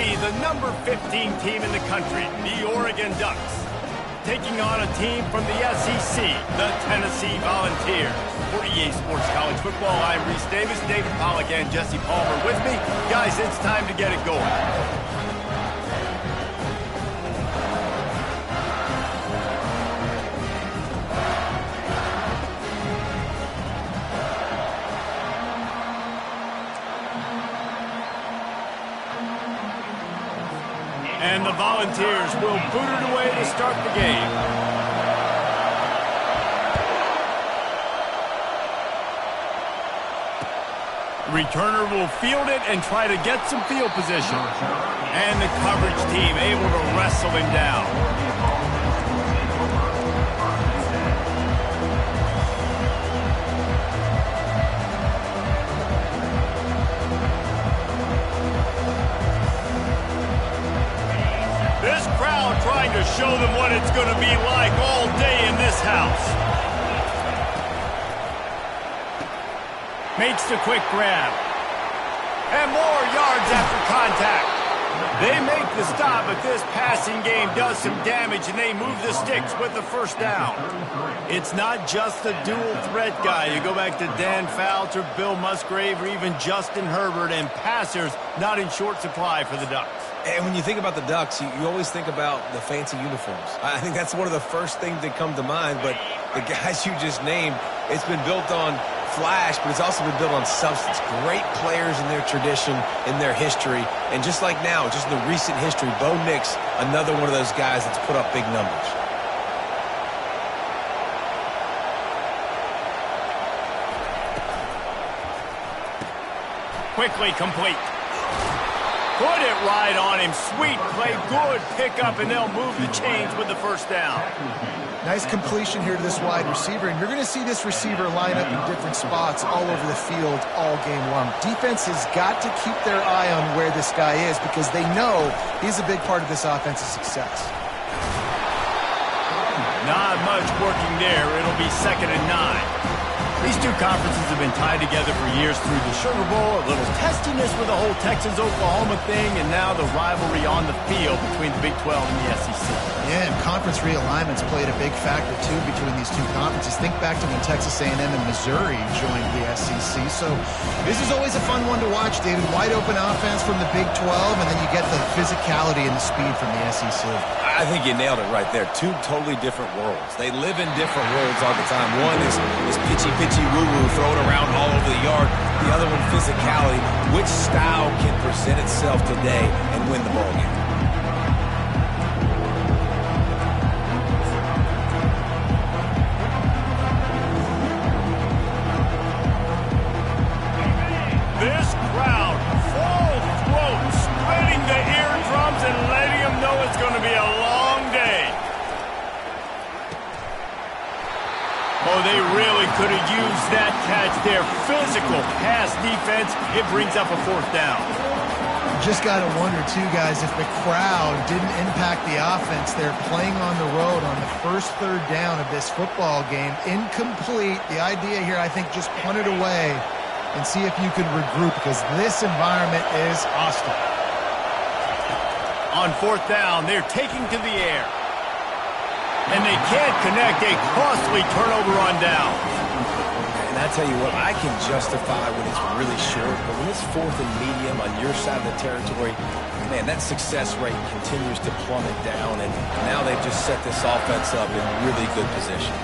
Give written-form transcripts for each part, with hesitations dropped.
see the number 15 team in the country, the Oregon Ducks, taking on a team from the SEC, the Tennessee Volunteers. For EA Sports College Football, I'm Reese Davis, David Pollack, and Jesse Palmer with me. Guys, it's time to get it going. And the Volunteers will boot it away to start the game. Returner will field it and try to get some field position. And the coverage team able to wrestle him down. This crowd trying to show them what it's going to be like all day in this house. Makes the quick grab. And more yards after contact. They make the stop, but this passing game does some damage, and they move the sticks with the first down. It's not just the dual threat guy. You go back to Dan Fouts or Bill Musgrave or even Justin Herbert, and passers not in short supply for the Ducks. And when you think about the Ducks, you always think about the fancy uniforms. I think that's one of the first things that come to mind, but the guys you just named, it's been built on flash, but it's also been built on substance. Great players in their tradition, in their history, and just like now, just in the recent history, Bo Nix, another one of those guys that's put up big numbers. Quickly complete. Put it right on him. Sweet play, good pickup, and they'll move the chains with the first down. Nice completion here to this wide receiver, and you're going to see this receiver line up in different spots all over the field all game long. Defense has got to keep their eye on where this guy is because they know he's a big part of this offense's success. Not much working there. It'll be 2nd and 9. These two conferences have been tied together for years through the Sugar Bowl, a little testiness with the whole Texas-Oklahoma thing, and now the rivalry on the field between the Big 12 and the SEC. Yeah, and conference realignments played a big factor, too, between these two conferences. Think back to when Texas A&M and Missouri joined the SEC. So this is always a fun one to watch, David. Wide open offense from the Big 12, and then you get the physicality and the speed from the SEC. I think you nailed it right there. Two totally different worlds. They live in different worlds all the time. One is pitchy woo-woo, throw it around all over the yard. The other one, physicality. Which style can present itself today and win the ball game? This crowd, full throat, spreading the eardrums and letting them know it's going to be a long day. Oh, they really could have used that catch there. Physical pass defense. It brings up a 4th down. Just got to wonder, too, guys, if the crowd didn't impact the offense. They're playing on the road on the first 3rd down of this football game. Incomplete. The idea here, I think, just punt it away and see if you can regroup because this environment is hostile. On 4th down, they're taking to the air. And they can't connect. A costly turnover on down. And I tell you what, I can justify when it's really short, but when it's 4th and medium on your side of the territory, man, that success rate continues to plummet down, and now they've just set this offense up in really good position.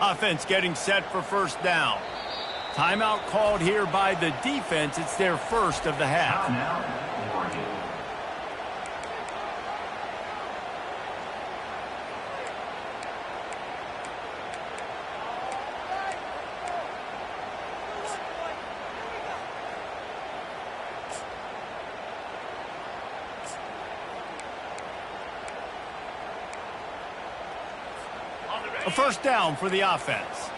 Offense getting set for 1st down. Timeout called here by the defense. It's their first of the half. A 1st down for the offense.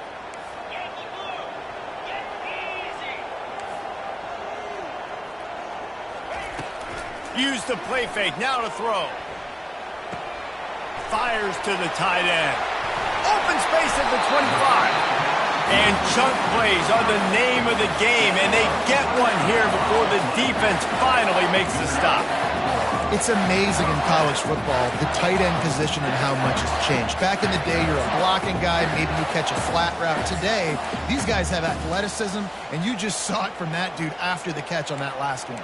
Use the play fake. Now to throw. fires to the tight end. Open space at the 25. And chunk plays are the name of the game, and they get one here before the defense finally makes the stop. It's amazing in college football, the tight end position and how much has changed. Back in the day, you're a blocking guy, maybe you catch a flat route. Today, these guys have athleticism, and you just saw it from that dude after the catch on that last one.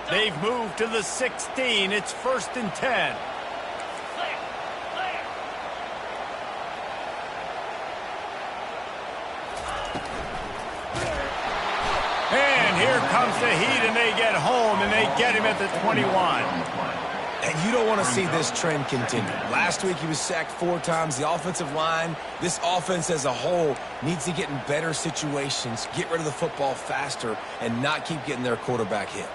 They've moved to the 16. It's 1st and 10. And here comes the heat, and they get home, and they get him at the 21. And you don't want to see this trend continue. Last week, he was sacked 4 times. The offensive line, this offense as a whole, needs to get in better situations, get rid of the football faster, and not keep getting their quarterback hit.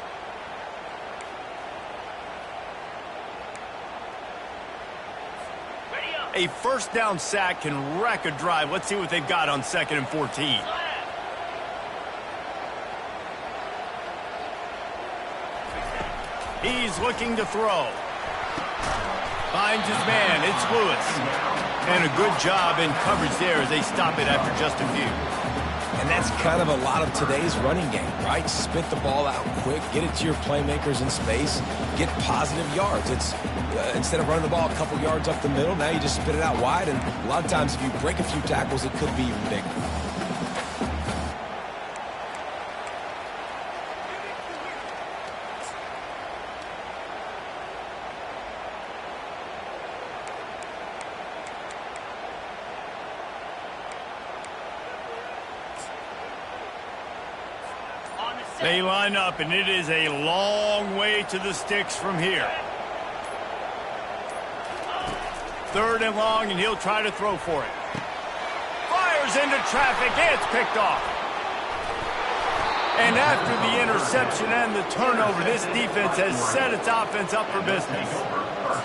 A first down sack can wreck a drive. Let's see what they've got on 2nd and 14. He's looking to throw. Finds his man. It's Lewis. And a good job in coverage there as they stop it after just a few. And that's kind of a lot of today's running game, right? Spit the ball out quick, get it to your playmakers in space, get positive yards. It's instead of running the ball a couple yards up the middle, now you just spit it out wide, and a lot of times if you break a few tackles, it could be even bigger. They line up, and it is a long way to the sticks from here. 3rd and long, and he'll try to throw for it. Fires into traffic. It's picked off. And after the interception and the turnover, this defense has set its offense up for business.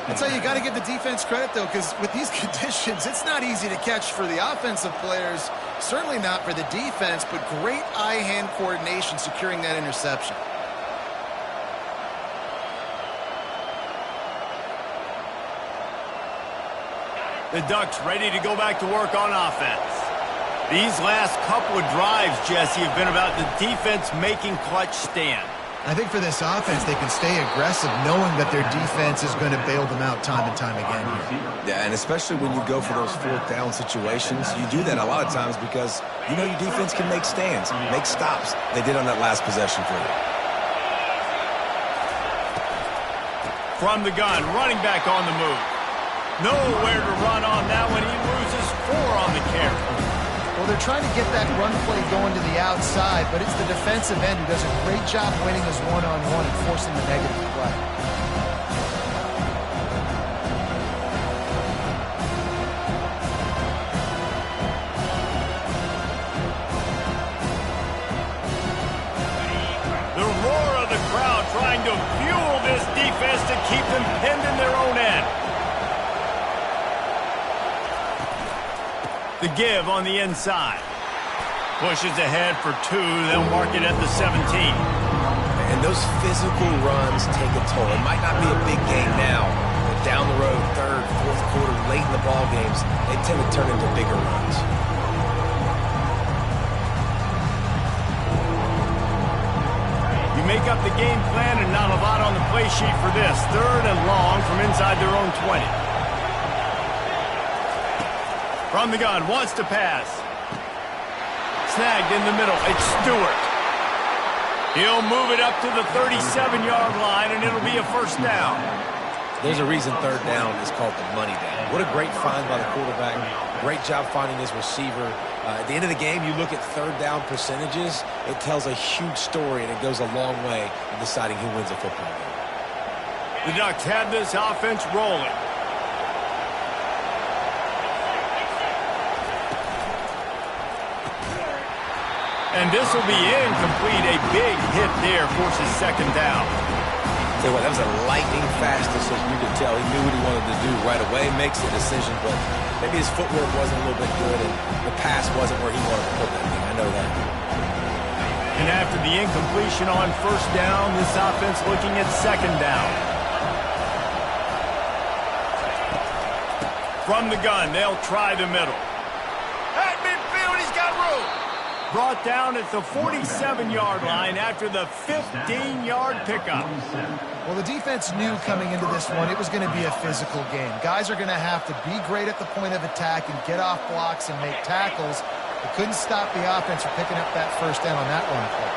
That's how you got to give the defense credit, though, because with these conditions, it's not easy to catch for the offensive players, certainly not for the defense, but great eye-hand coordination securing that interception. The Ducks ready to go back to work on offense. These last couple of drives, Jesse, have been about the defense making clutch stand. I think for this offense, they can stay aggressive knowing that their defense is going to bail them out time and time again here. Yeah, and especially when you go for those 4th down situations, you do that a lot of times because you know your defense can make stands, make stops. They did on that last possession for you. From the gun, running back on the move. Nowhere to run on that one. He loses 4 on the carry. Well, they're trying to get that run play going to the outside, but it's the defensive end who does a great job winning his one-on-one and forcing the negative play. The roar of the crowd trying to fuel this defense to keep them pinned in their own end. The give on the inside. Pushes ahead for 2. They'll mark it at the 17. And those physical runs take a toll. It might not be a big game now, but down the road, 3rd, 4th quarter, late in the ball games, they tend to turn into bigger runs. You make up the game plan and not a lot on the play sheet for this. 3rd and long from inside their own 20. From the gun, wants to pass. Snagged in the middle. It's Stewart. He'll move it up to the 37-yard line, and it'll be a 1st down. There's a reason 3rd down is called the money down. What a great find by the quarterback. Great job finding his receiver. At the end of the game, you look at 3rd down percentages. It tells a huge story, and it goes a long way in deciding who wins a football game. The Ducks have this offense rolling. And this will be incomplete. A big hit there forces 2nd down. Tell you what, that was a lightning-fast decision. You could tell he knew what he wanted to do right away. Makes the decision, but maybe his footwork wasn't a little bit good, and the pass wasn't where he wanted to put that thing. I know that. And after the incompletion on 1st down, this offense looking at 2nd down. From the gun, they'll try the middle. At midfield, he's got room. Brought down at the 47-yard line after the 15-yard pickup. Well, the defense knew coming into this one it was going to be a physical game. Guys are going to have to be great at the point of attack and get off blocks and make tackles. They couldn't stop the offense from picking up that first down on that run play.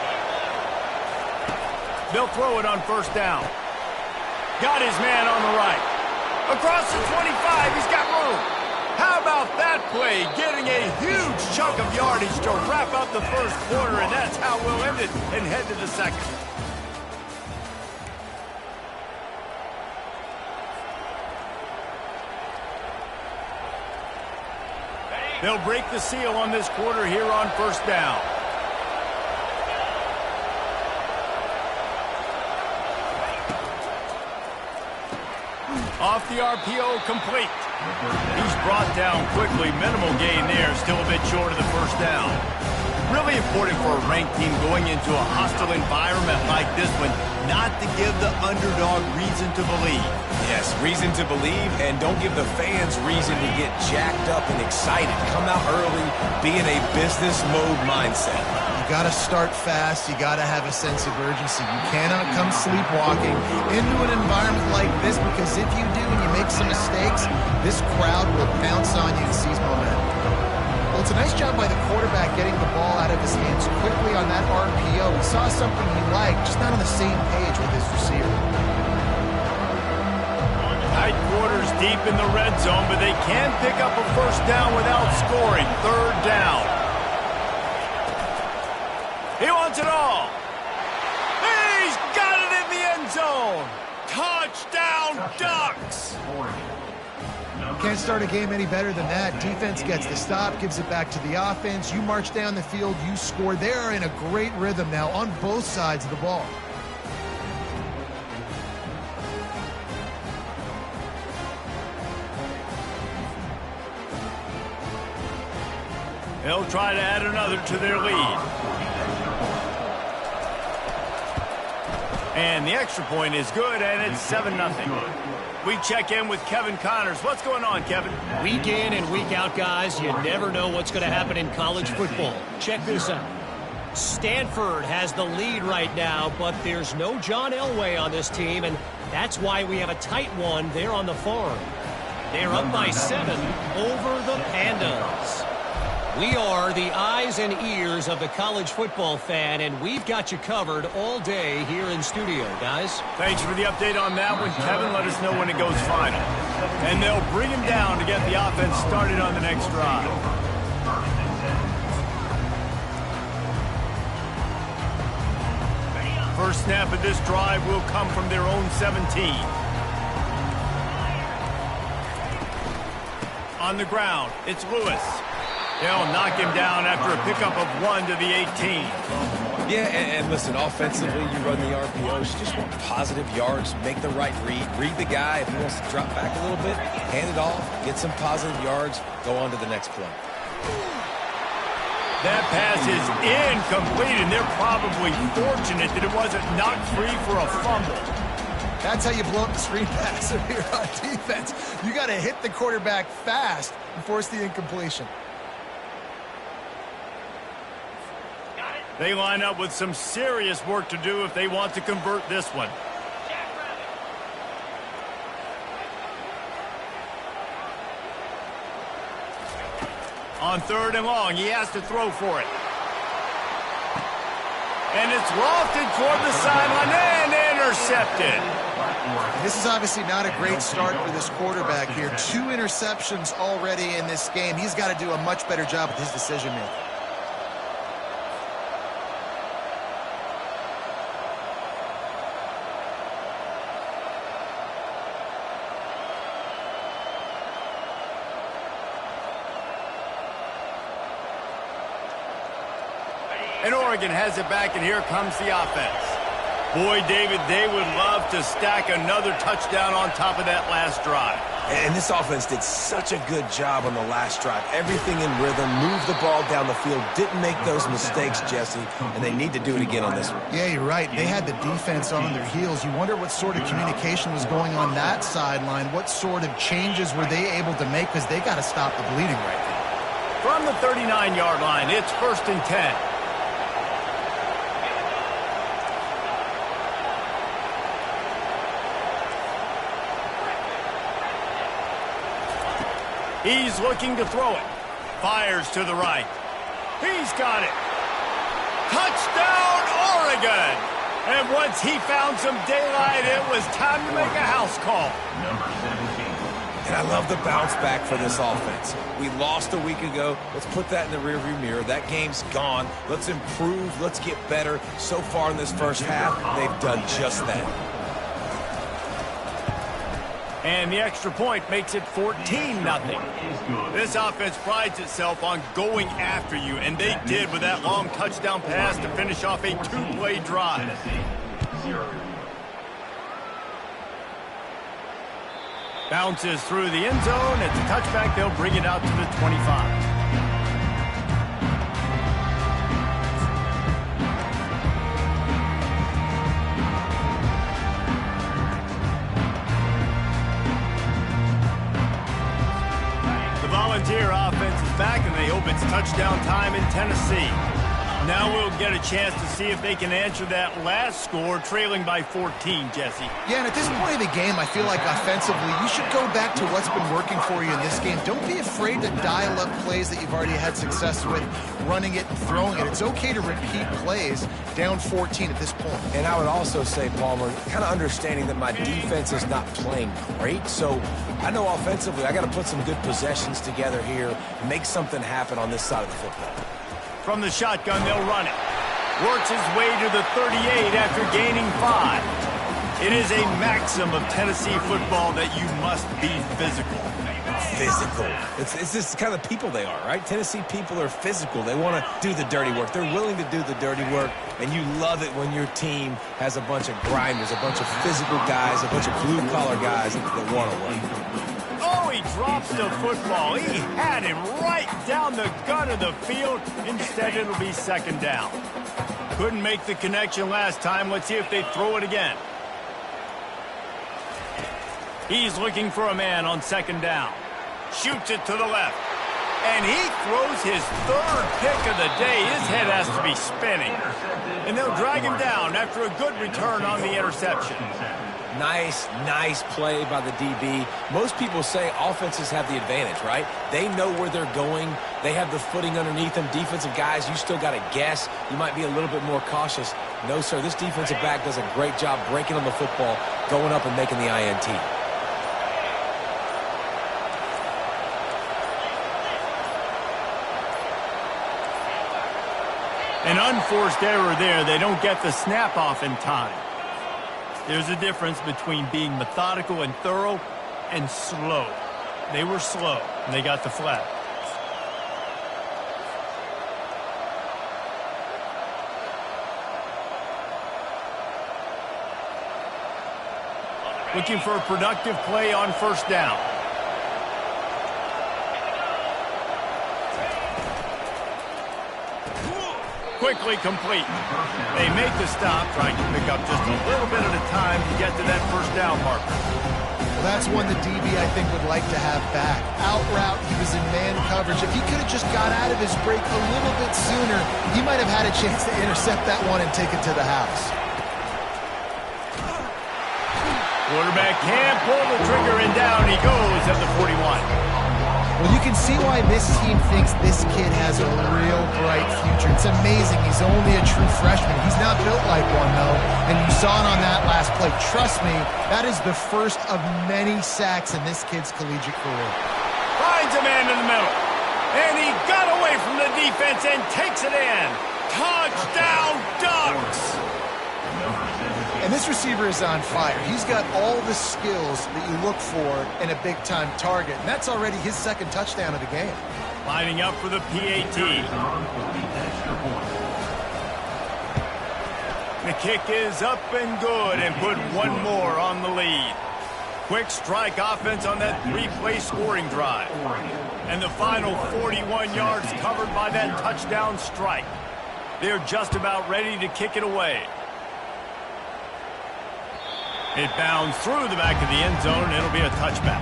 They'll throw it on first down. Got his man on the right. Across the 25, he's got room. How about that play? Getting a huge chunk of yardage to wrap up the first quarter, and that's how we'll end it and head to the second. They'll break the seal on this quarter here on first down. Off the RPO, complete. He's brought down quickly. Minimal gain there. Still a bit short of the first down. Really important for a ranked team going into a hostile environment like this one not to give the underdog reason to believe. Yes, reason to believe, and don't give the fans reason to get jacked up and excited. Come out early, be in a business mode mindset. You got to start fast. You got to have a sense of urgency. You cannot come sleepwalking into an environment like this, because if you do and you make some mistakes, this crowd will pounce on you and seize momentum. Well, it's a nice job by the quarterback getting the ball out of his hands quickly on that RPO. He saw something he liked, just not on the same page with his receiver. Tight quarters deep in the red zone, but they can pick up a first down without scoring. Third down. He wants it all. He's got it in the end zone. Touchdown, Ducks. Can't start a game any better than that. Defense gets the stop, gives it back to the offense. You march down the field, you score. They are in a great rhythm now on both sides of the ball. They'll try to add another to their lead. And the extra point is good, and it's 7-0. We check in with Kevin Connors. What's going on, Kevin? Week in and week out, guys, you never know what's going to happen in college football. Check this out. Stanford has the lead right now, but there's no John Elway on this team, and that's why we have a tight one there on the farm. They're up by 7 over the Pandas. We are the eyes and ears of the college football fan, and we've got you covered all day here in studio, guys. Thanks for the update on that one, Kevin. Let us know when it goes final. And they'll bring him down to get the offense started on the next drive. First snap of this drive will come from their own 17. On the ground, it's Lewis. They'll knock him down after a pickup of 1 to the 18. Yeah, and listen, offensively, you run the RPOs. You just want positive yards, make the right read. Read the guy. If he wants to drop back a little bit, hand it off, get some positive yards, go on to the next play. That pass is incomplete, and they're probably fortunate that it wasn't knocked free for a fumble. That's how you blow up the screen pass here on defense. You got to hit the quarterback fast and force the incompletion. They line up with some serious work to do if they want to convert this one. On 3rd and long, he has to throw for it. And it's lofted toward the sideline and intercepted. This is obviously not a great start for this quarterback here. 2 interceptions already in this game. He's got to do a much better job with his decision-making. And Oregon has it back, and here comes the offense. Boy, David, they would love to stack another touchdown on top of that last drive. And this offense did such a good job on the last drive. Everything in rhythm, moved the ball down the field, didn't make those mistakes, Jesse, and they need to do it again on this one. Yeah, you're right. They had the defense on their heels. You wonder what sort of communication was going on that sideline. What sort of changes were they able to make, because they got to stop the bleeding right now. From the 39-yard line, it's 1st and 10. He's looking to throw it. Fires to the right. He's got it. Touchdown, Oregon! And once he found some daylight, it was time to make a house call. And I love the bounce back for this offense. We lost a week ago. Let's put that in the rearview mirror. That game's gone. Let's improve. Let's get better. So far in this first half, they've done just that. And the extra point makes it 14-0. This offense prides itself on going after you, and they did with that long touchdown pass to finish off a two-play drive. Bounces through the end zone. It's a touchback. They'll bring it out to the 25. Volunteer offense is back, and they hope it's touchdown time in Tennessee. Now we'll get a chance to see if they can answer that last score, trailing by 14, Jesse. Yeah, and at this point of the game, I feel like offensively, you should go back to what's been working for you in this game. Don't be afraid to dial up plays that you've already had success with, running it and throwing it. It's okay to repeat plays down 14 at this point. And I would also say, Palmer, kind of understanding that my defense is not playing great, so I know offensively I got to put some good possessions together here, make something happen on this side of the football. From the shotgun, they'll run it. Works his way to the 38 after gaining 5. It is a maxim of Tennessee football that you must be physical. Physical. It's this kind of people they are, right? Tennessee people are physical. They want to do the dirty work. They're willing to do the dirty work, and you love it when your team has a bunch of grinders, a bunch of physical guys, a bunch of blue-collar guys that want to work. Oh, he drops the football. He had him right down the gut of the field. Instead, it'll be 2nd down. Couldn't make the connection last time. Let's see if they throw it again. He's looking for a man on 2nd down. Shoots it to the left. And he throws his 3rd pick of the day. His head has to be spinning. And they'll drag him down after a good return on the interception. Nice play by the DB. Most people say offenses have the advantage, right? They know where they're going. They have the footing underneath them. Defensive guys, you still got to guess. You might be a little bit more cautious. No, sir, this defensive back does a great job breaking on the football, going up and making the INT. An unforced error there. They don't get the snap off in time. There's a difference between being methodical and thorough and slow. They were slow, and they got the flag. Looking for a productive play on 1st down. Quickly complete. They make the stop, trying to pick up just a little bit at a time to get to that 1st down marker. Well, that's one the DB, I think, would like to have back. Out route, he was in man coverage. If he could have just got out of his break a little bit sooner, he might have had a chance to intercept that one and take it to the house. Quarterback can't pull the trigger, and down he goes at the 41. Well, you can see why this team thinks this kid has a real bright future. It's amazing. He's only a true freshman. He's not built like one, though, and you saw it on that last play. Trust me, that is the first of many sacks in this kid's collegiate career. Finds a man in the middle, and he got away from the defense and takes it in. Touchdown, Ducks! And this receiver is on fire. He's got all the skills that you look for in a big-time target. And that's already his 2nd touchdown of the game. Lining up for the PAT. The kick is up and good and put one more on the lead. Quick strike offense on that three-play scoring drive. And the final 41 yards covered by that touchdown strike. They're just about ready to kick it away. It bounds through the back of the end zone, and it'll be a touchback.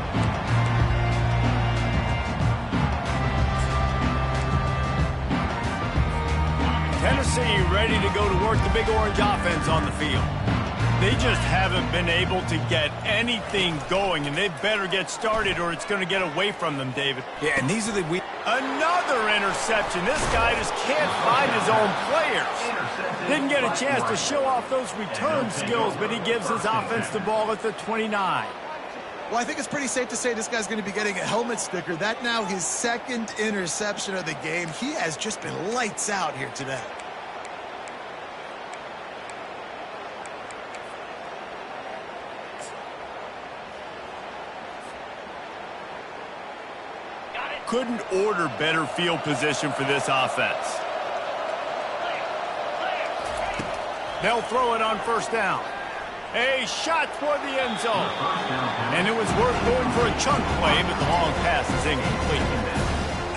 Tennessee ready to go to work the Big Orange offense on the field. They just haven't been able to get anything going, and they better get started or it's going to get away from them, David. Yeah, and these are the... Another interception. This guy just can't find his own players. Didn't get a chance to show off those return skills, but he gives his offense the ball at the 29. Well, I think it's pretty safe to say this guy's going to be getting a helmet sticker. That now his second interception of the game. He has just been lights out here today. Couldn't order better field position for this offense. They'll throw it on first down. A shot toward the end zone. And it was worth going for a chunk play, but the long pass is incomplete.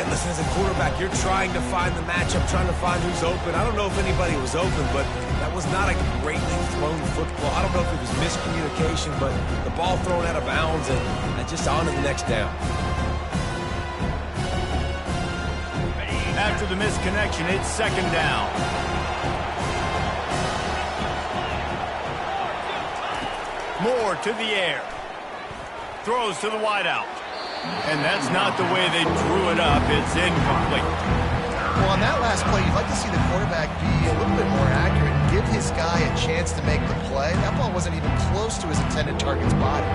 And listen, as a quarterback, you're trying to find the matchup, trying to find who's open. I don't know if anybody was open, but that was not a greatly thrown football. I don't know if it was miscommunication, but the ball thrown out of bounds and just on to the next down. After the misconnection, it's second down. Moore to the air. Throws to the wideout. And that's not the way they drew it up. It's incomplete. Well, on that last play, you'd like to see the quarterback be a little bit more accurate and give his guy a chance to make the play. That ball wasn't even close to his intended target's body.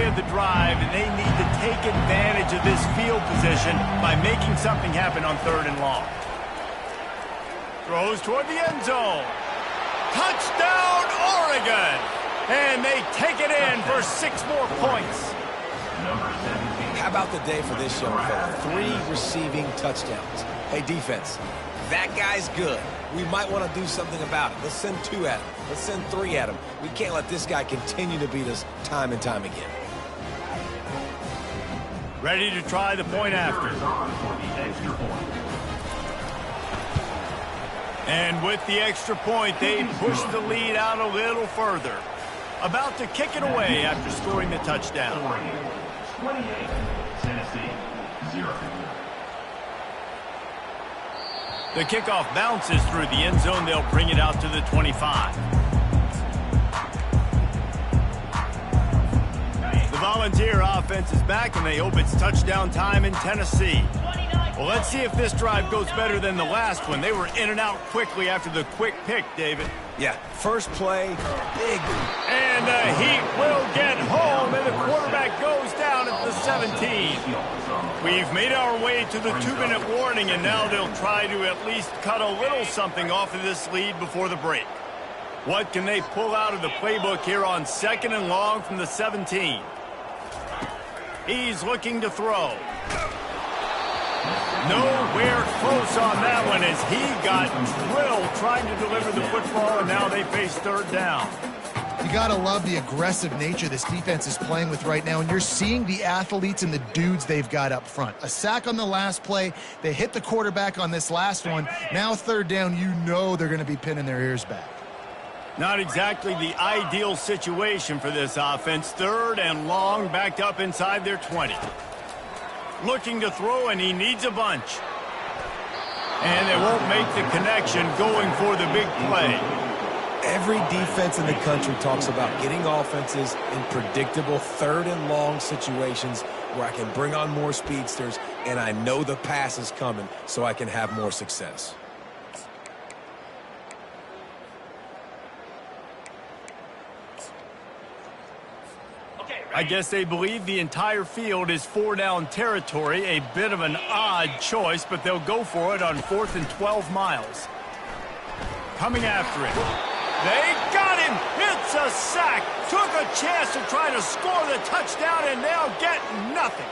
The drive, and they need to take advantage of this field position by making something happen on third and long. Throws toward the end zone. Touchdown, Oregon! And they take it in for 6 more points. How about the day for this young fella? 3 receiving touchdowns. Hey, defense, that guy's good. We might want to do something about it. Let's send 2 at him. Let's send 3 at him. We can't let this guy continue to beat us time and time again. Ready to try the point after. And with the extra point, they push the lead out a little further. About to kick it away after scoring the touchdown. 28, Tennessee, 0. The kickoff bounces through the end zone. They'll bring it out to the 25. The Volunteer offense is back, and they hope it's touchdown time in Tennessee. Well, let's see if this drive goes better than the last one. They were in and out quickly after the quick pick, David. Yeah, first play, big. And the Heat will get home, and the quarterback goes down at the 17. We've made our way to the 2-minute warning, and now they'll try to at least cut a little something off of this lead before the break. What can they pull out of the playbook here on 2nd and long from the 17? He's looking to throw. Nowhere close on that one as he got drilled trying to deliver the football, and now they face third down. You got to love the aggressive nature this defense is playing with right now, and you're seeing the athletes and the dudes they've got up front. A sack on the last play. They hit the quarterback on this last one. Now third down, you know they're going to be pinning their ears back. Not exactly the ideal situation for this offense. 3rd and long, backed up inside their 20. Looking to throw, and he needs a bunch. And they won't make the connection, going for the big play. Every defense in the country talks about getting offenses in predictable 3rd and long situations where I can bring on more speedsters, and I know the pass is coming, so I can have more success. I guess they believe the entire field is 4-down territory. A bit of an odd choice, but they'll go for it on 4th and 12 miles. Coming after it. They got in. It's a sack. Took a chance to try to score the touchdown and now get nothing.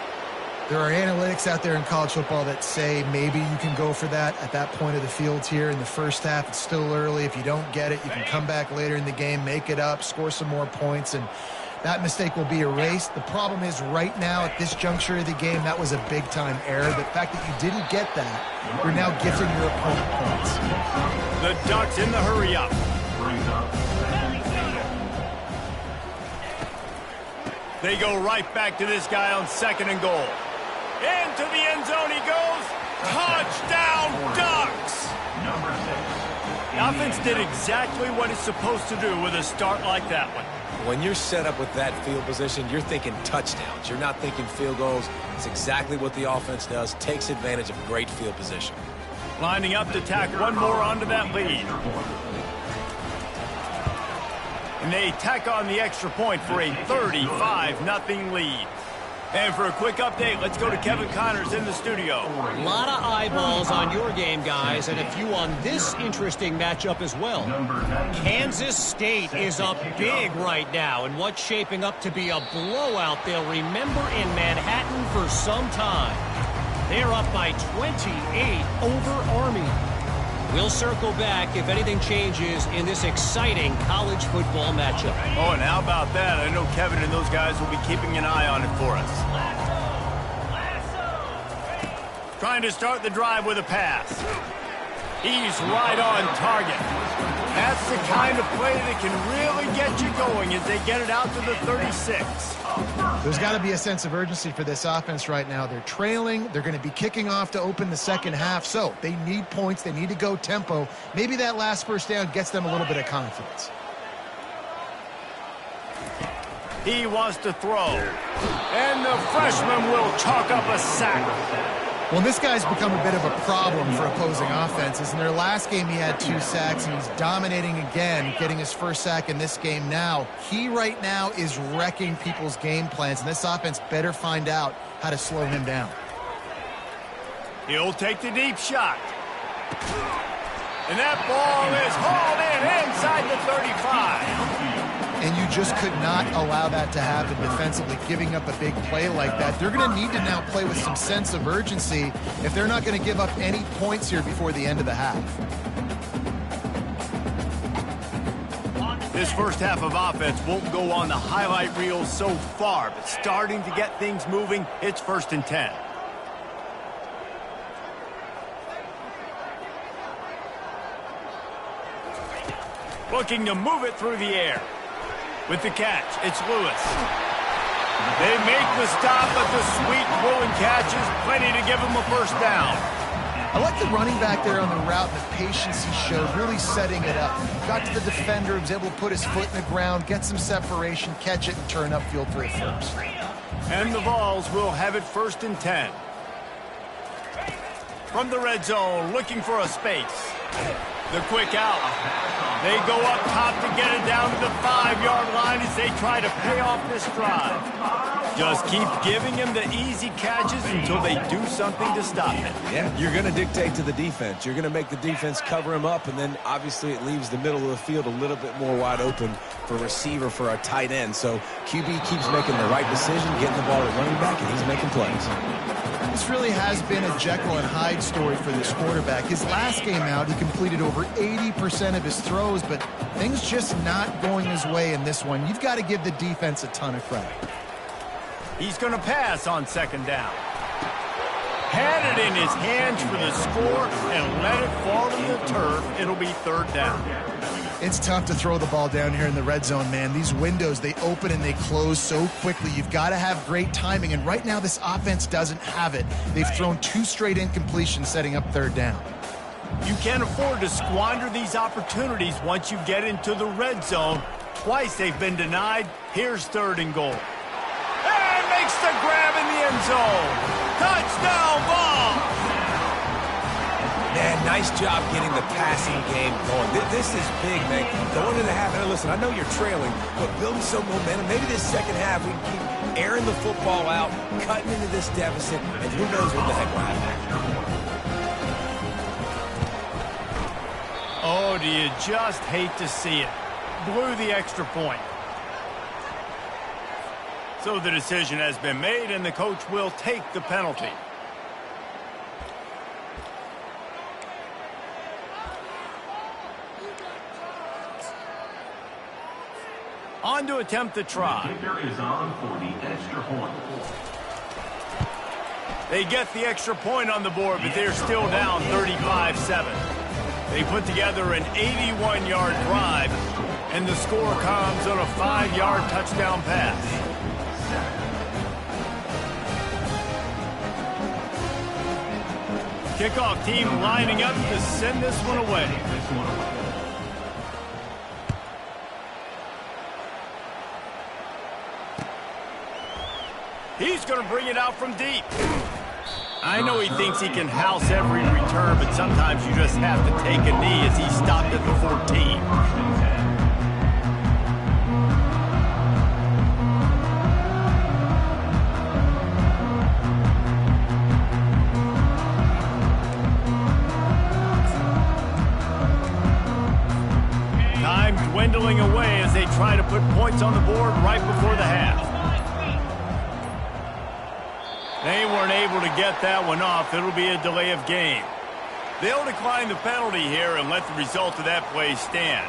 There are analytics out there in college football that say maybe you can go for that at that point of the field here in the first half. It's still early. If you don't get it, you can come back later in the game, make it up, score some more points, and that mistake will be erased. The problem is right now at this juncture of the game, that was a big-time error. The fact that you didn't get that, you're now gifting your opponent points. The Ducks in the hurry-up. They go right back to this guy on 2nd and goal. Into the end zone he goes. Touchdown, Ducks! The offense did exactly what it's supposed to do with a start like that one. When you're set up with that field position, you're thinking touchdowns. You're not thinking field goals. It's exactly what the offense does. Takes advantage of great field position. Lining up to tack one more onto that lead. And they tack on the extra point for a 35-0 lead. And for a quick update, let's go to Kevin Connors in the studio. A lot of eyeballs on your game, guys, and a few on this interesting matchup as well. Kansas State is up big right now in what's shaping up to be a blowout they'll remember in Manhattan for some time. They're up by 28 over Army. We'll circle back if anything changes in this exciting college football matchup. Oh, and how about that? I know Kevin and those guys will be keeping an eye on it for us. Trying to start the drive with a pass. He's right on target. That's the kind of play that can really get you going as they get it out to the 36. There's got to be a sense of urgency for this offense right now. They're trailing. They're going to be kicking off to open the second half. So they need points. They need to go tempo. Maybe that last first down gets them a little bit of confidence. He wants to throw. And the freshman will chalk up a sack. Well, this guy's become a bit of a problem for opposing offenses. In their last game, he had 2 sacks, and he's dominating again, getting his first sack in this game now. He right now is wrecking people's game plans, and this offense better find out how to slow him down. He'll take the deep shot. And that ball is hauled in inside the 35. And you just could not allow that to happen defensively, giving up a big play like that. They're going to need to now play with some sense of urgency if they're not going to give up any points here before the end of the half. This first half of offense won't go on the highlight reel so far, but starting to get things moving, it's 1st and 10. Looking to move it through the air. With the catch, it's Lewis. They make the stop, but the sweet throwing catch is plenty to give him a first down. I like the running back there on the route, the patience he showed, really setting it up. Got to the defender, was able to put his foot in the ground, get some separation, catch it, and turn upfield for a first. And the Vols will have it 1st and 10. From the red zone, looking for a space. The quick out. They go up top to get it down to the 5-yard line as they try to pay off this drive. Just keep giving him the easy catches until they do something to stop it. Yeah, you're going to dictate to the defense. You're going to make the defense cover him up, and then obviously it leaves the middle of the field a little bit more wide open for a receiver, for a tight end. So QB keeps making the right decision, getting the ball to running back, and he's making plays. This really has been a Jekyll and Hyde story for this quarterback. His last game out, he completed over 80% of his throws, but things just not going his way in this one. You've got to give the defense a ton of credit. He's going to pass on 2nd down. Had it in his hands for the score and let it fall to the turf. It'll be 3rd down. It's tough to throw the ball down here in the red zone, man. These windows, they open and they close so quickly. You've got to have great timing, and right now this offense doesn't have it. They've thrown 2 straight incompletions setting up 3rd down. You can't afford to squander these opportunities once you get into the red zone. Twice they've been denied. Here's 3rd and goal. And makes the grab in the end zone. Touchdown ball. Man, nice job getting the passing game going. This is big, man. Going into the half, and listen, I know you're trailing, but building some momentum. Maybe this second half we can keep airing the football out, cutting into this deficit, and who knows what the heck will happen. Oh, do you just hate to see it? blew the extra point. So the decision has been made, and the coach will take the penalty. On to attempt the try. The kicker is on for the extra point. They get the extra point on the board, but they're still down 35-7. They put together an 81-yard drive, and the score comes on a 5-yard touchdown pass. Kickoff team lining up to send this one away. He's going to bring it out from deep. I know he thinks he can house every return, but sometimes you just have to take a knee as he stopped at the 14. Dwindling away as they try to put points on the board right before the half. They weren't able to get that one off. It'll be a delay of game. They'll decline the penalty here and let the result of that play stand.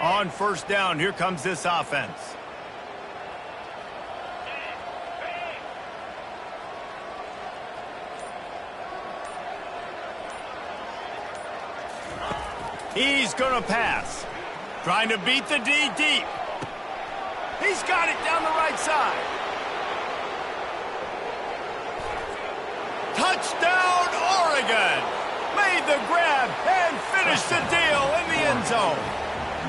On first down, here comes this offense. He's going to pass. Trying to beat the D deep. He's got it down the right side. Touchdown, Oregon! Made the grab and finished the deal in the end zone.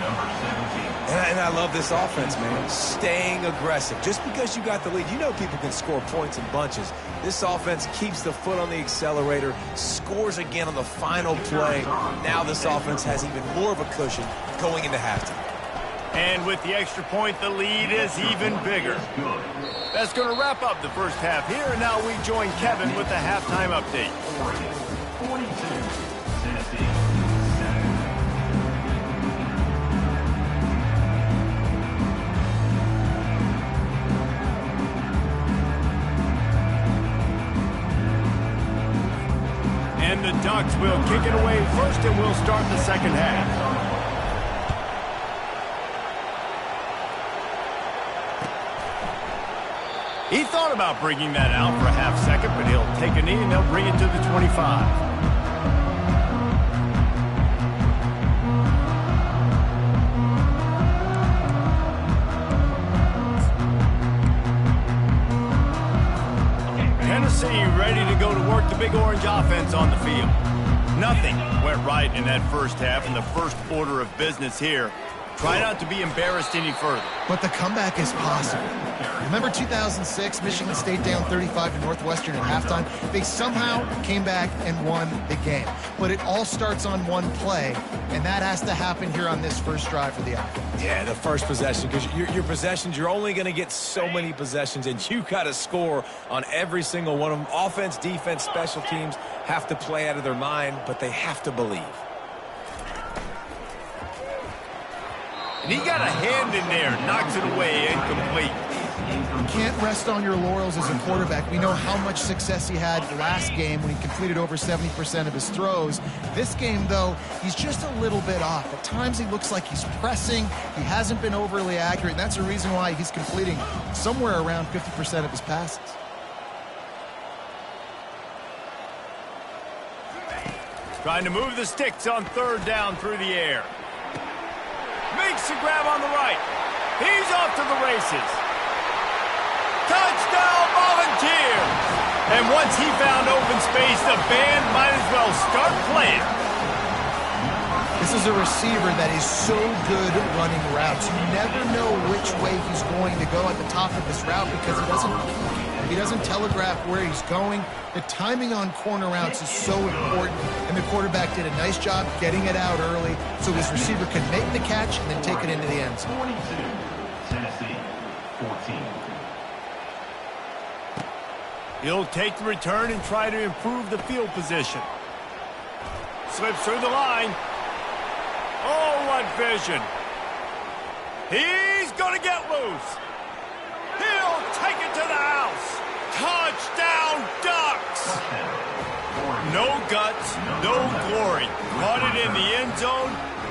Number 17. And I love this offense, man. Staying aggressive. Just because you got the lead, you know people can score points in bunches. This offense keeps the foot on the accelerator, scores again on the final play. Now this offense has even more of a cushion going into halftime. And with the extra point, the lead is even bigger. That's going to wrap up the first half here. And now we join Kevin with the halftime update. Oregon 42, Tennessee 7. And the Ducks will kick it away first, and we'll start the second half. He thought about bringing that out for a half second, but he'll take a knee and they'll bring it to the 25. Tennessee ready to go to work the Big Orange offense on the field. Nothing went right in that first half, and the first order of business here. Try not to be embarrassed any further. But the comeback is possible. Remember 2006, Michigan State down 35 to Northwestern at halftime? They somehow came back and won the game. But it all starts on one play, and that has to happen here on this first drive for the offense. Yeah, the first possession, because your possessions, you're only going to get so many possessions, and you got to score on every single one of them. Offense, defense, special teams have to play out of their mind, but they have to believe. And he got a hand in there, knocks it away, incomplete. You can't rest on your laurels as a quarterback. We know how much success he had last game when he completed over 70% of his throws. This game, though, he's just a little bit off. At times he looks like he's pressing. He hasn't been overly accurate, and that's the reason why he's completing somewhere around 50% of his passes. Trying to move the sticks on third down through the air. Makes the grab on the right. He's off to the races. Touchdown, Volunteers! And once he found open space, the band might as well start playing. This is a receiver that is so good running routes. You never know which way he's going to go at the top of this route because he He doesn't telegraph where he's going. The timing on corner routes is so important, and the quarterback did a nice job getting it out early so his receiver could make the catch and then take it into the end zone. 42, Tennessee, 14. He'll take the return and try to improve the field position. Slips through the line. Oh, what vision. He's going to get loose. He'll take it to the house. Touchdown, Ducks. No guts, no glory. Caught it in the end zone.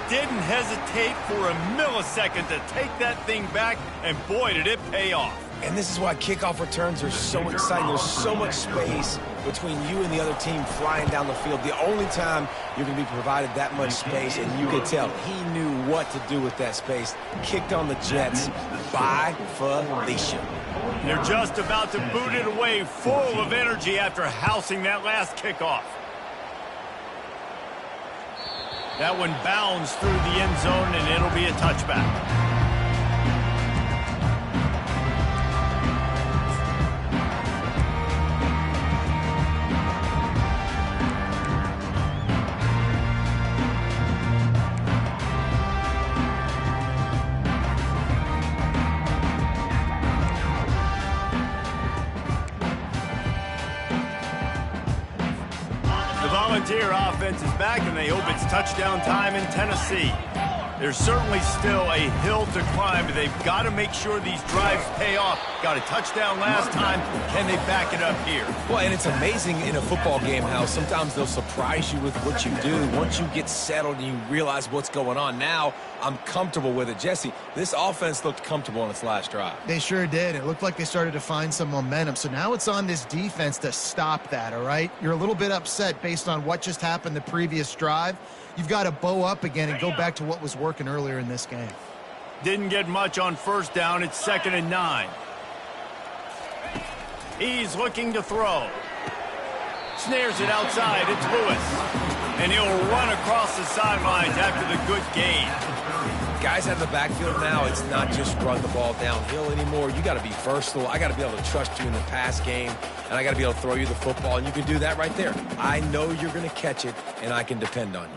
Didn't hesitate for a millisecond to take that thing back, and boy, did it pay off. And this is why kickoff returns are so exciting. There's so much space between you and the other team flying down the field. The only time you're going to be provided that much space, and you could tell he knew what to do with that space. Kicked on the Jets by Felicia. They're just about to boot it away, full of energy after housing that last kickoff. That one bounds through the end zone, and it'll be a touchback. Volunteer offense is back, and they hope it's touchdown time in Tennessee. There's certainly still a hill to climb, but they've got to make sure these drives pay off. Got a touchdown last time. Can they back it up here? Well, and it's amazing in a football game how sometimes they'll surprise you with what you do. Once you get settled and you realize what's going on, now I'm comfortable with it. Jesse, this offense looked comfortable on its last drive. They sure did. It looked like they started to find some momentum. So now it's on this defense to stop that, all right? You're a little bit upset based on what just happened the previous drive. You've got to bow up again and go back to what was working earlier in this game. Didn't get much on first down. It's 2nd and 9. He's looking to throw. Snares it outside. It's Lewis. And he'll run across the sidelines after the good gain. Guys out of the backfield now, it's not just run the ball downhill anymore. You got to be versatile. I got to be able to trust you in the pass game, and I got to be able to throw you the football, and you can do that right there. I know you're going to catch it, and I can depend on you.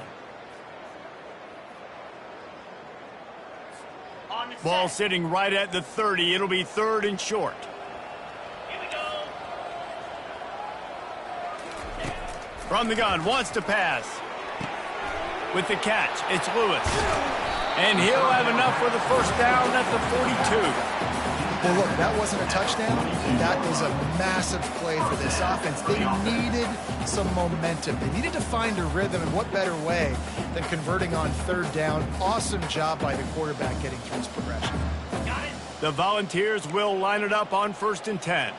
Ball sitting right at the 30. It'll be 3rd and short. Here we go. From the gun, wants to pass. With the catch, it's Lewis. And he'll have enough for the first down at the 42. Well, look, that wasn't a touchdown. That was a massive play for this offense. They needed some momentum. They needed to find a rhythm, and what better way than converting on 3rd down. Awesome job by the quarterback getting through his progression. Got it. The Volunteers will line it up on 1st and 10.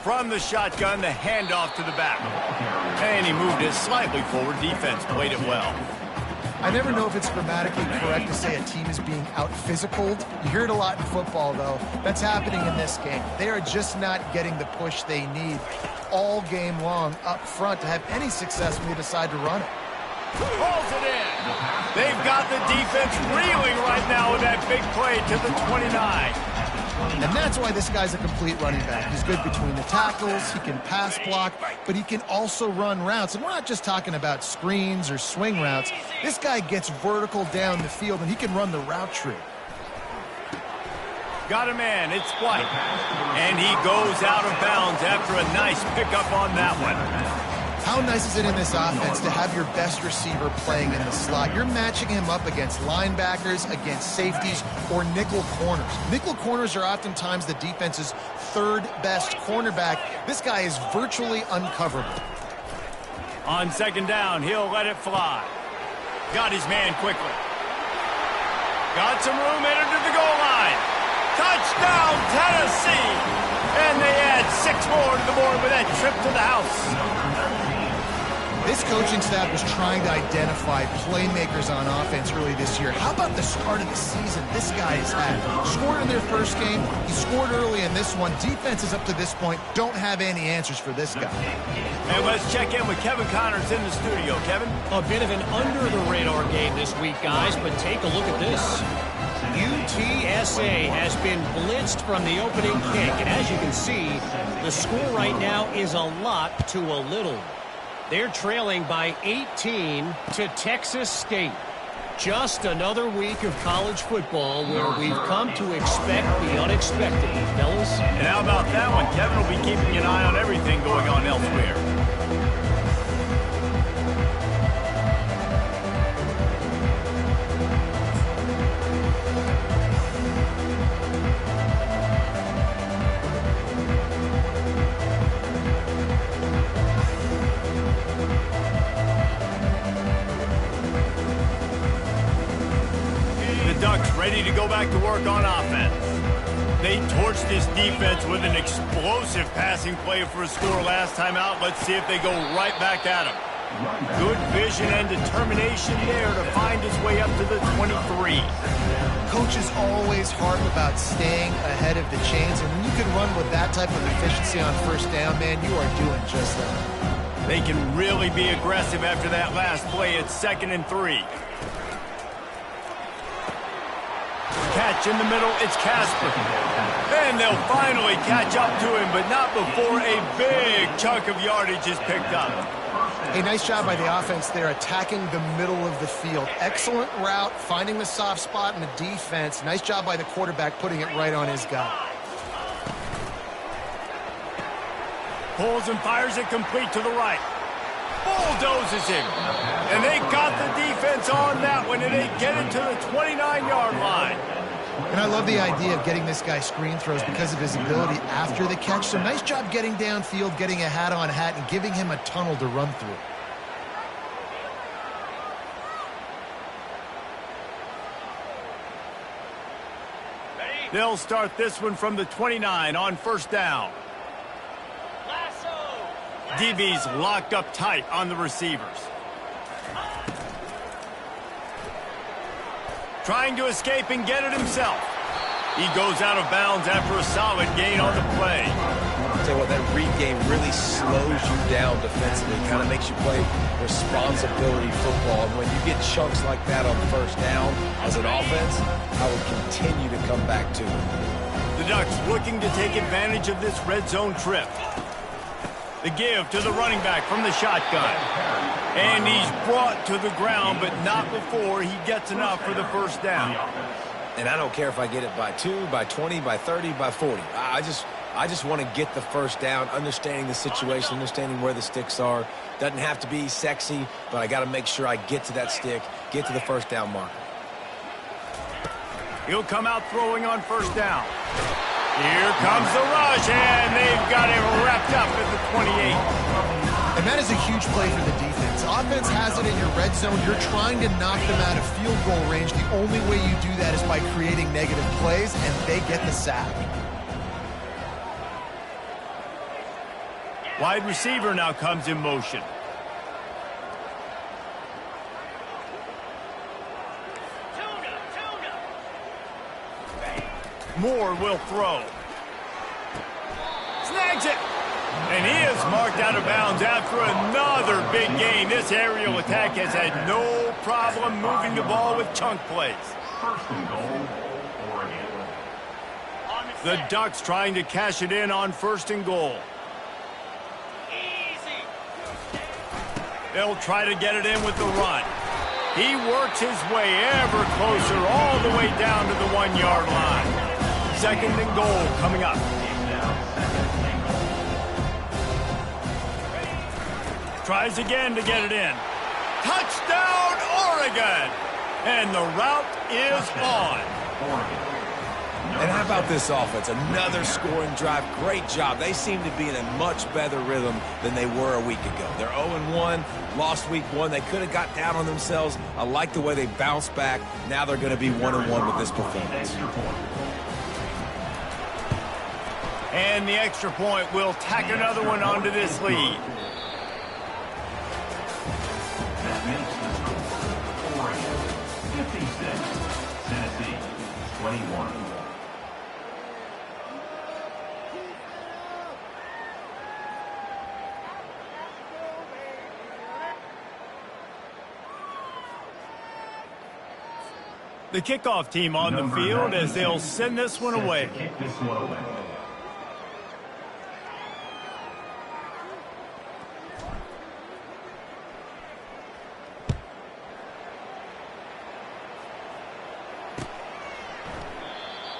From the shotgun, the handoff to the back. And he moved it slightly forward. Defense played it well. I never know if it's grammatically correct to say a team is being out-physicaled. You hear it a lot in football, though. That's happening in this game. They are just not getting the push they need all game long up front to have any success when they decide to run it. Pulls it in. They've got the defense reeling right now with that big play to the 29. And that's why this guy's a complete running back. He's good between the tackles, he can pass block, but he can also run routes. And we're not just talking about screens or swing routes. This guy gets vertical down the field, and he can run the route tree. Got a man, it's White. And he goes out of bounds after a nice pickup on that one. How nice is it in this offense to have your best receiver playing in the slot? You're matching him up against linebackers, against safeties, or nickel corners. Nickel corners are oftentimes the defense's 3rd best cornerback. This guy is virtually uncoverable. On 2nd down, he'll let it fly. Got his man quickly. Got some room headed to the goal line. Touchdown, Tennessee! And they add 6 more to the board with that trip to the house. This coaching staff was trying to identify playmakers on offense early this year. How about the start of the season this guy has had? Scored in their first game. He scored early in this one. Defenses up to this point don't have any answers for this guy. And let's check in with Kevin Connors in the studio. Kevin? A bit of an under-the-radar game this week, guys, but take a look at this. UTSA has been blitzed from the opening kick, and as you can see, the score right now is a lot to a little. They're trailing by 18 to Texas State. Just another week of college football where we've come to expect the unexpected, fellas. And how about that one? Kevin will be keeping an eye on everything going on elsewhere. Ready to go back to work on offense. They torched this defense with an explosive passing play for a score last time out. Let's see if they go right back at him. Good vision and determination there to find his way up to the 23. Coach is always hard about staying ahead of the chains, and when you can run with that type of efficiency on first down, man, you are doing just that. They can really be aggressive after that last play. It's 2nd and 3. Catch in the middle, it's Casper. And they'll finally catch up to him, but not before a big chunk of yardage is picked up. A nice job by the offense there, attacking the middle of the field. Excellent route, finding the soft spot in the defense. Nice job by the quarterback, putting it right on his guy. Pulls and fires it complete to the right. Bulldozes him. And they got the defense on that one, and they get it to the 29-yard line. And I love the idea of getting this guy screen throws because of his ability after the catch. So nice job getting downfield, getting a hat-on-hat, and giving him a tunnel to run through. They'll start this one from the 29 on first down. DB's locked up tight on the receivers. Trying to escape and get it himself. He goes out of bounds after a solid gain on the play. I'll tell you what, that read game really slows you down defensively. Kind of makes you play responsibility football. And when you get chunks like that on first down as an offense, I would continue to come back to it. The Ducks looking to take advantage of this red zone trip. The give to the running back from the shotgun. And he's brought to the ground, but not before he gets enough for the first down. And I don't care if I get it by 2, by 20, by 30, by 40. I just want to get the first down, understanding the situation, understanding where the sticks are. Doesn't have to be sexy, but I got to make sure I get to that stick, get to the first down marker. He'll come out throwing on first down. Here comes the rush, and they've got him wrapped up at the 28. And that is a huge play for the defense. Offense has it in your red zone. You're trying to knock them out of field goal range. The only way you do that is by creating negative plays, and they get the sack. Wide receiver now comes in motion. Moore will throw. Snags it. And he is marked out of bounds after another big gain. This aerial attack has had no problem moving the ball with chunk plays. 1st and goal, Oregon. The Ducks trying to cash it in on 1st and goal. They'll try to get it in with the run. He works his way ever closer all the way down to the 1-yard line. 2nd and goal coming up. Tries again to get it in. Touchdown, Oregon! And the route is on. And how about this offense? Another scoring drive. Great job. They seem to be in a much better rhythm than they were a week ago. They're 0-1, lost week 1. They could have got down on themselves. I like the way they bounced back. Now they're going to be 1-1 with this performance. And the extra point will tack another one onto this lead. That makes the score. Oregon 56, Tennessee 21. The kickoff team on the field as they'll send this one away. Kick this one away.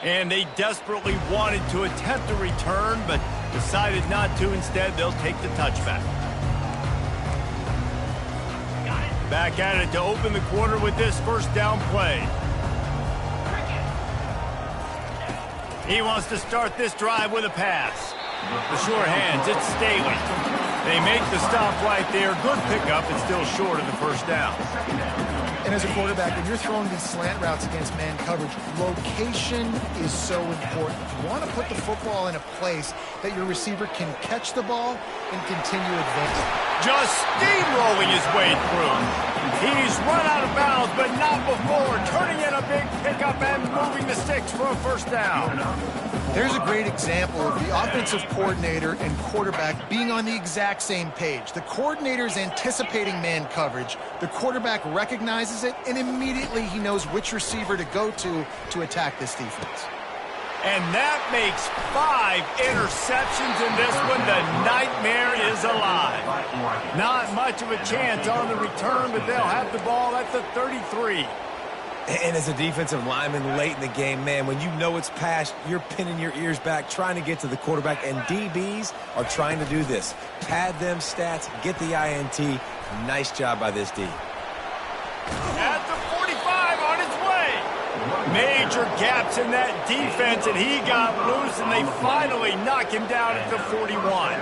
And they desperately wanted to attempt a return, but decided not to. Instead, they'll take the touchback. Back at it to open the quarter with this first down play. He wants to start this drive with a pass. The sure hands, it's Staley. They make the stop right there. Good pickup, and still short of the first down. And as a quarterback, when you're throwing these slant routes against man coverage, location is so important. You want to put the football in a place that your receiver can catch the ball and continue advancing. Just steamrolling his way through. He's run out of bounds, but not before. Turning in a big pickup and moving the sticks for a first down. There's a great example of the offensive coordinator and quarterback being on the exact same page. The coordinator's anticipating man coverage. The quarterback recognizes it, and immediately he knows which receiver to go to attack this defense. And that makes 5 interceptions in this one. The nightmare is alive. Not much of a chance on the return, but they'll have the ball at the 33. And as a defensive lineman late in the game, man, when you know it's past, you're pinning your ears back, trying to get to the quarterback, and DBs are trying to do this. Pad them stats, get the INT. Nice job by this D. At the 45, on his way. Major gaps in that defense, and he got loose, and they finally knock him down at the 41.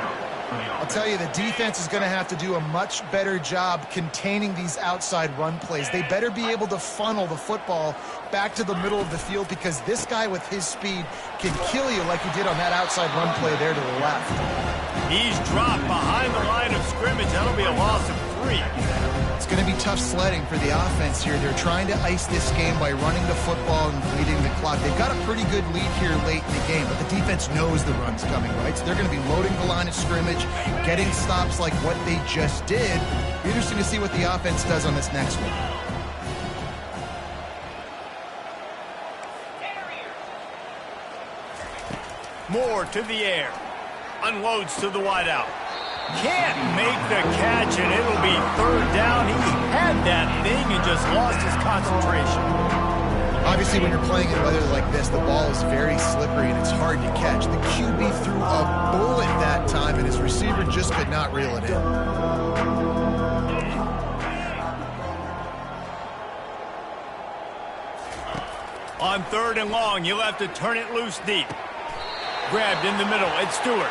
I'll tell you, the defense is going to have to do a much better job containing these outside run plays. They better be able to funnel the football back to the middle of the field, because this guy with his speed can kill you like he did on that outside run play there to the left. He's dropped behind the line of scrimmage. That'll be a loss of 3. It's going to be tough sledding for the offense here. They're trying to ice this game by running the football and bleeding the clock. They've got a pretty good lead here late in the game, but the defense knows the run's coming, right? So they're going to be loading the line of scrimmage, getting stops like what they just did. Be interesting to see what the offense does on this next one. Moore to the air. Unloads to the wideout. Can't make the catch, and it'll be 3rd down. He had that thing and just lost his concentration. Obviously, when you're playing in weather like this, the ball is very slippery and it's hard to catch. The QB threw a bullet that time, and his receiver just could not reel it in. On 3rd and long, you'll have to turn it loose deep. Grabbed in the middle, it's Stewart.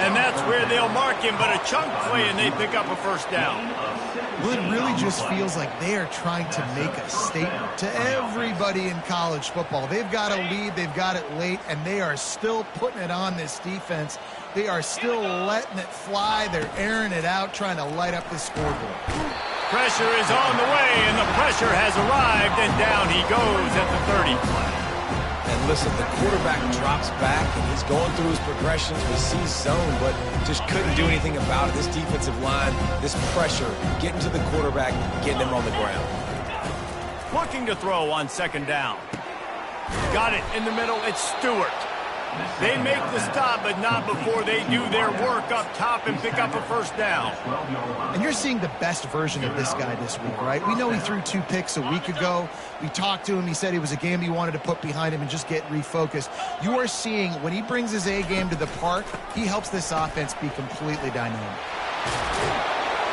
And that's where they'll mark him, but a chunk play, and they pick up a first down. Well, it really just feels like they are trying to make a statement to everybody in college football. They've got a lead, they've got it late, and they are still putting it on this defense. They are still letting it fly. They're airing it out, trying to light up the scoreboard. Pressure is on the way, and the pressure has arrived, and down he goes at the 30. And listen, the quarterback drops back, and he's going through his progressions with C zone, but just couldn't do anything about it. This defensive line, this pressure, getting to the quarterback, getting him on the ground. Looking to throw on 2nd down. Got it in the middle, it's Stewart. They make the stop, but not before they do their work up top and pick up a first down. And you're seeing the best version of this guy this week, right? We know he threw 2 picks a week ago. We talked to him. He said it was a game he wanted to put behind him and just get refocused. You are seeing when he brings his A game to the park, he helps this offense be completely dynamic.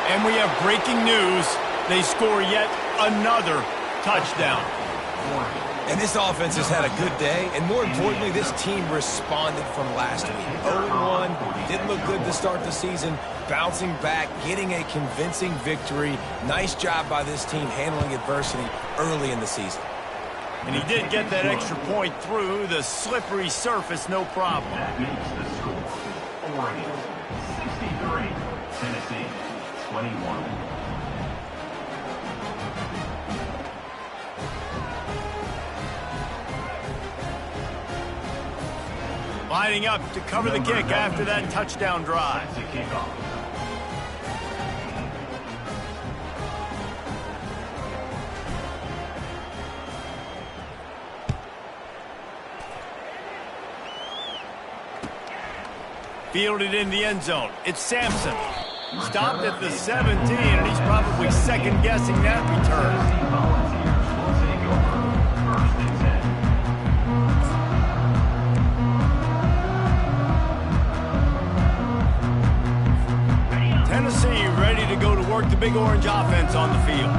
And we have breaking news. They score yet another touchdown. And this offense has had a good day, and more importantly, this team responded from last week. 0-1, didn't look good to start the season, bouncing back, getting a convincing victory. Nice job by this team handling adversity early in the season. And he did get that extra point through the slippery surface, no problem. That makes the score. Oregon 63, Tennessee 21. Lining up to cover the kick after that touchdown drive. To kick off. Fielded in the end zone. It's Sampson. Stopped at the 17, and he's probably second-guessing that return. Volunteers will take over. First and 10. Tennessee ready to go to work the Big Orange offense on the field.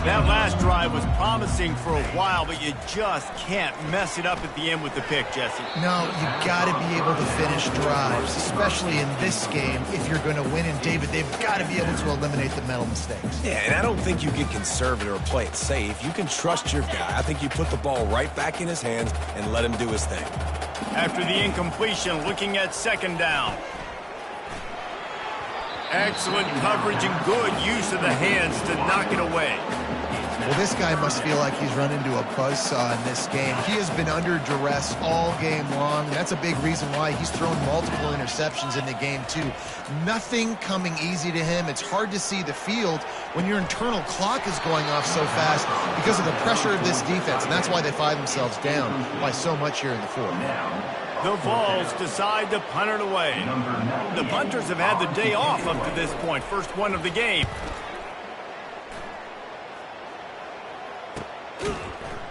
That last drive was promising for a while, but you just can't mess it up at the end with the pick, Jesse. No, you got to be able to finish drives, especially in this game. If you're going to win, and David, they've got to be able to eliminate the mental mistakes. Yeah, and I don't think you get conservative or play it safe. You can trust your guy. I think you put the ball right back in his hands and let him do his thing. After the incompletion, looking at second down. Excellent coverage and good use of the hands to knock it away. Well, this guy must feel like he's run into a buzzsaw in this game. He has been under duress all game long. That's a big reason why he's thrown multiple interceptions in the game, too. Nothing coming easy to him. It's hard to see the field when your internal clock is going off so fast because of the pressure of this defense, and that's why they find themselves down by so much here in the fourth. The Vols decide to punt it away. The punters have had the day off up to this point. First one of the game.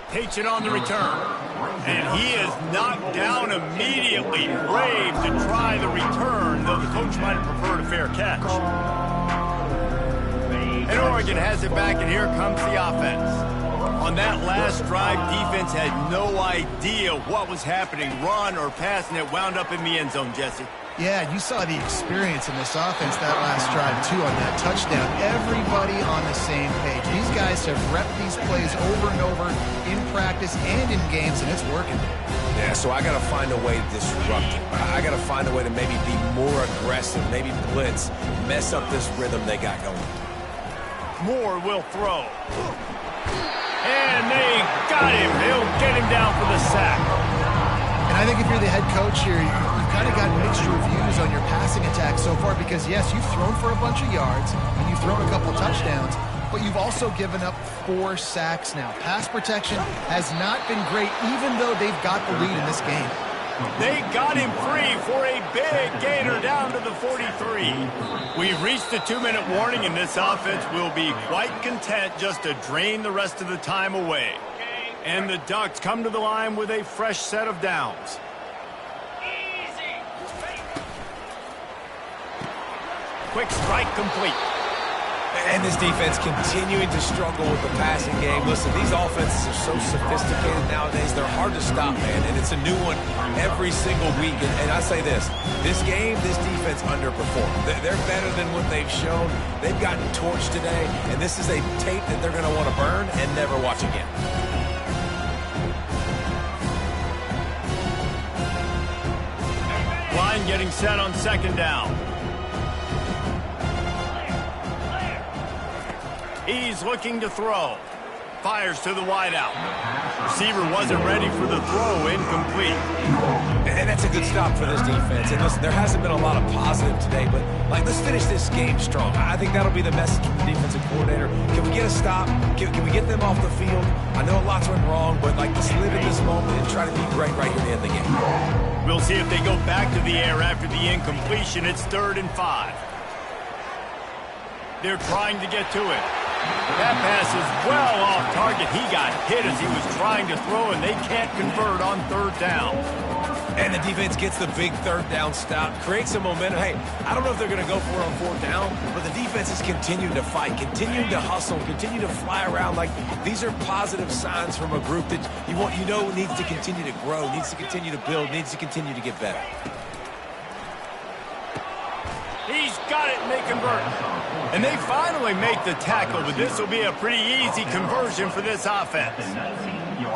Takes it on the return. And he is knocked down immediately. Brave to try the return, though the coach might have preferred a fair catch. And Oregon has it back, and here comes the offense. On that last drive, defense had no idea what was happening, run or pass, and it wound up in the end zone, Jesse. Yeah, you saw the experience in this offense that last drive, too, on that touchdown. Everybody on the same page. These guys have repped these plays over and over in practice and in games, and it's working. Yeah, so I got to find a way to disrupt it. I got to find a way to maybe be more aggressive, maybe blitz, mess up this rhythm they got going. Moore will throw. And they got him. He'll get him down for the sack. And I think if you're the head coach here, you've kind of got mixed reviews on your passing attack so far because, yes, you've thrown for a bunch of yards and you've thrown a couple touchdowns, but you've also given up 4 sacks now. Pass protection has not been great, even though they've got the lead in this game. They got him free for a big gainer down to the 43. We've reached the 2-minute warning, and this offense will be quite content just to drain the rest of the time away. And the Ducks come to the line with a fresh set of downs. Quick strike complete. And this defense continuing to struggle with the passing game. Listen, these offenses are so sophisticated nowadays. They're hard to stop, man. And it's a new one every single week. And I say this game, this defense underperformed. They're better than what they've shown. They've gotten torched today. And this is a tape that they're going to want to burn and never watch again. Line getting set on second down. He's looking to throw. Fires to the wideout. Receiver wasn't ready for the throw. Incomplete. And that's a good stop for this defense. And listen, there hasn't been a lot of positive today, but let's finish this game strong. I think that'll be the message from the defensive coordinator. Can we get a stop? Can we get them off the field? I know lots went wrong, but let's live in this moment and try to be great right here at the end of the game. We'll see if they go back to the air after the incompletion. It's 3rd and 5. They're trying to get to it. That pass is well off target. He got hit as he was trying to throw, and they can't convert on 3rd down. And the defense gets the big 3rd down stop, creates some momentum. Hey, I don't know if they're going to go for it on 4th down, but the defense is continuing to fight, continuing to hustle, continue to fly around. These are positive signs from a group that you know needs to continue to grow, needs to continue to build, needs to continue to get better. He's got it, and they convert. And they finally make the tackle, but this will be a pretty easy conversion for this offense.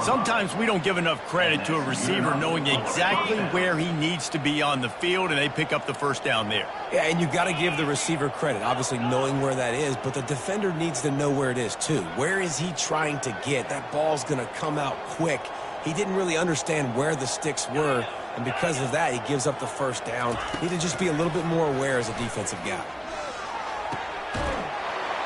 Sometimes we don't give enough credit to a receiver knowing exactly where he needs to be on the field, and they pick up the 1st down there. Yeah, and you've got to give the receiver credit, obviously knowing where that is, but the defender needs to know where it is too. Where is he trying to get? That ball's going to come out quick. He didn't really understand where the sticks were, and because of that, he gives up the 1st down. Need to just be a little bit more aware as a defensive guy.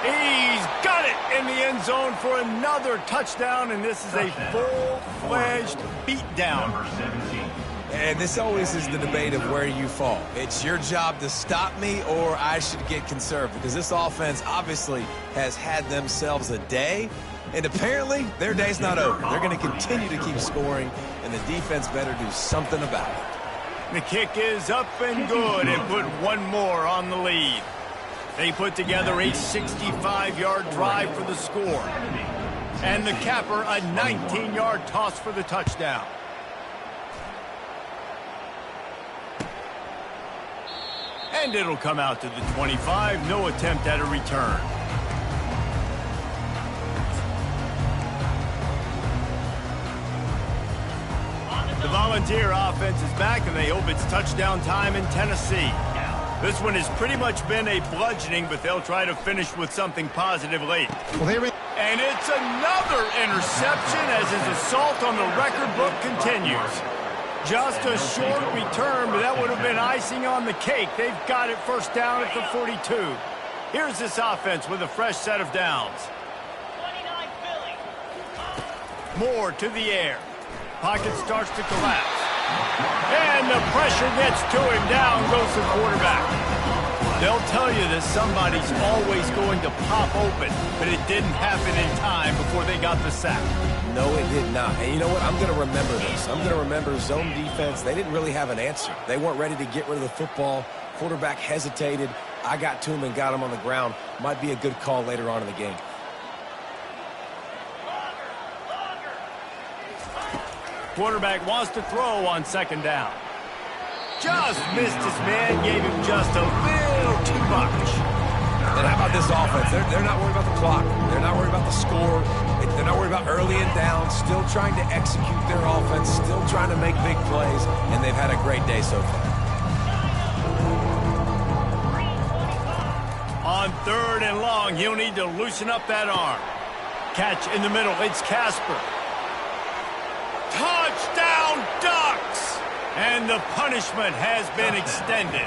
He's got it in the end zone for another touchdown, and this is a full-fledged beatdown. Number 17. And this always is the debate of where you fall. It's your job to stop me, or I should get conservative, because this offense obviously has had themselves a day, and apparently their day's not over. They're going to continue to keep scoring, and the defense better do something about it. The kick is up and good and put one more on the lead. They put together a 65-yard drive for the score. And the capper, a 19-yard toss for the touchdown. And it'll come out to the 25. No attempt at a return. The Volunteer offense is back, and they hope it's touchdown time in Tennessee. This one has pretty much been a bludgeoning, but they'll try to finish with something positive late. And it's another interception as his assault on the record book continues. Just a short return, but that would have been icing on the cake. They've got it first down at the 42. Here's this offense with a fresh set of downs. 29 Philly. More to the air. Pocket starts to collapse. And the pressure gets to him. Down goes the quarterback. They'll tell you that somebody's always going to pop open, but it didn't happen in time before they got the sack. No, it did not. And you know what? I'm going to remember this. I'm going to remember zone defense. They didn't really have an answer. They weren't ready to get rid of the football. Quarterback hesitated. I got to him and got him on the ground. Might be a good call later on in the game. Quarterback wants to throw on second down. Just missed his man, gave him just a little too much. And how about this offense? They're not worried about the clock. They're not worried about the score. They're not worried about early and down. Still trying to execute their offense. Still trying to make big plays. And they've had a great day so far. On third and long, he'll need to loosen up that arm. Catch in the middle. It's Casper. Touchdown, Ducks! And the punishment has been extended.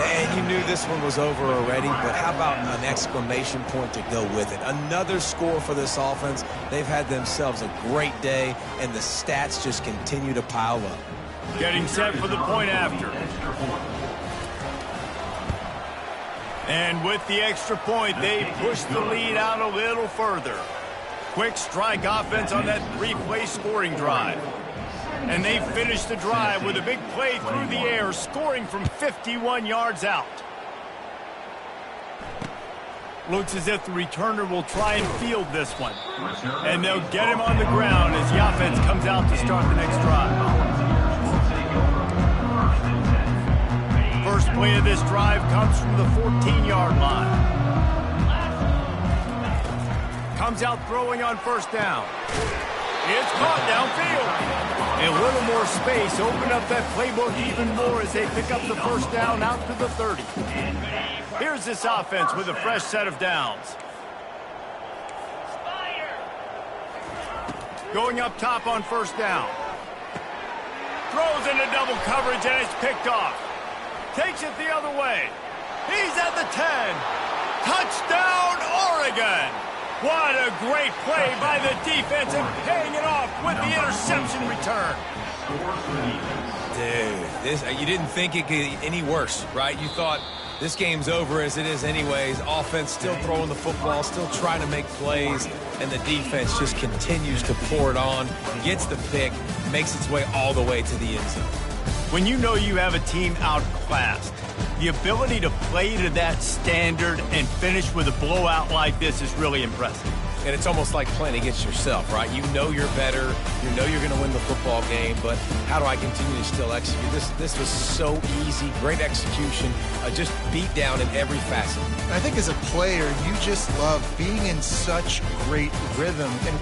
And you knew this one was over already, but how about an exclamation point to go with it? Another score for this offense. They've had themselves a great day, and the stats just continue to pile up. Getting set for the point after. And with the extra point, they push the lead out a little further. Quick strike offense on that three-play scoring drive. And they finish the drive with a big play through the air, scoring from 51 yards out. Looks as if the returner will try and field this one. And they'll get him on the ground as the offense comes out to start the next drive. First play of this drive comes from the 14-yard line. Comes out throwing on first down. It's caught downfield. A little more space. Open up that playbook even more as they pick up the first down out to the 30. Here's this offense with a fresh set of downs. Going up top on first down. Throws into double coverage and it's picked off. Takes it the other way. He's at the 10. Touchdown, Oregon. What a great play by the defense and paying it off with the interception return. Dude, you didn't think it could get any worse, right? You thought this game's over as it is anyways. Offense still throwing the football, still trying to make plays, and the defense just continues to pour it on, gets the pick, makes its way all the way to the end zone. When you know you have a team outclassed, the ability to play to that standard and finish with a blowout like this is really impressive. And it's almost like playing against yourself, right? You know you're better. You know you're going to win the football game, but how do I continue to still execute? This was so easy. Great execution. Just beat down in every facet. I think as a player, you just love being in such great rhythm. And